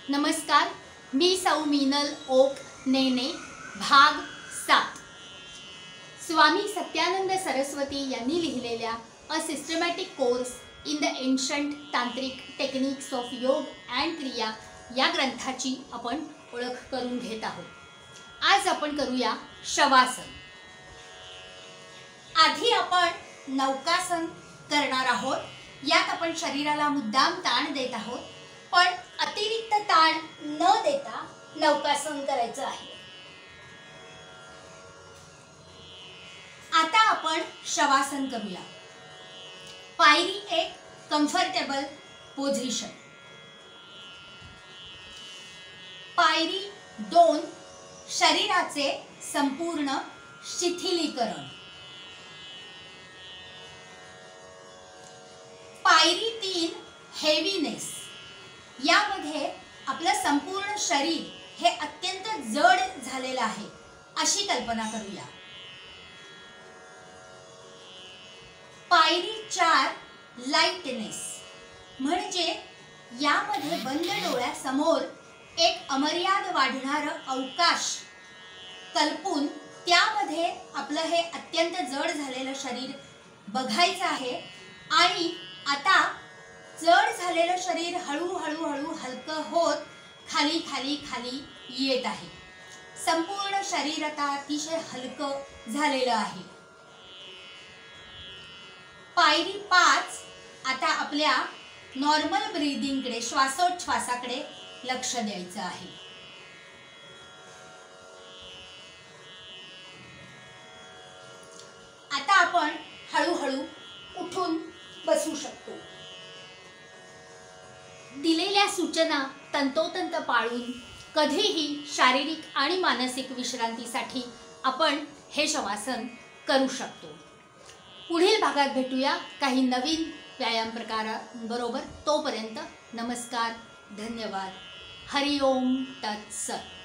नमस्कार, मी सौ मीनल ओक नेने, भाग 7। स्वामी सत्यानंद सरस्वती यांनी लिहिलेल्या a systematic course in the ancient tantric techniques of yoga and kriya या ग्रंथाची आपण ओळख करून घेत आहोत। आज आपण करूया शवासन। आधी आपण नौकासन करणार आहोत। यात आपण शरीराला मुद्दाम ताण देत आहोत, पण अतिरिक्त ताण न देता नौकासन करायचं आहे। आता आपण शवासन करूया। पायरी 1 कम्फर्टेबल पोझिशन, पायरी 2 शरीराचे संपूर्ण शिथिलीकरण, पायरी 3 हेवीनेस। यामध्ये आपलं संपूर्ण शरीर हे अत्यंत जड झालेलं आहे अशी कल्पना करूया। पायरी 4 लाइटनेस, म्हणजे यामध्ये बंद डोळ्यासमोर एक अमर्याद वाढणारं अवकाश कल्पून त्यामध्ये आपलं हे अत्यंत जड झालेलं शरीर बघायचं आहे आणि आता जड झालेलं शरीर हळूहळू हलकं होत खाली खाली खाली येत आहे। संपूर्ण शरीर आता अतिशय हलकं झालेलं आहे। पायरी 5 आता आपल्या नॉर्मल ब्रीदिंगकडे, श्वासोच्छवासाकडे लक्ष द्यायचं आहे। आता आपण हळूहळू उठून बसू शकतो। दिलेल्या सूचना तंतोतंत पाळून कधीही शारीरिक आणि मानसिक विश्रांतीसाठी आपण हे शवासन करू शकतो। पुढील भागात भेटूया काही नवीन व्यायाम प्रकारांबरोबर। तोपर्यंत नमस्कार, धन्यवाद, हरि ओम तत्सत।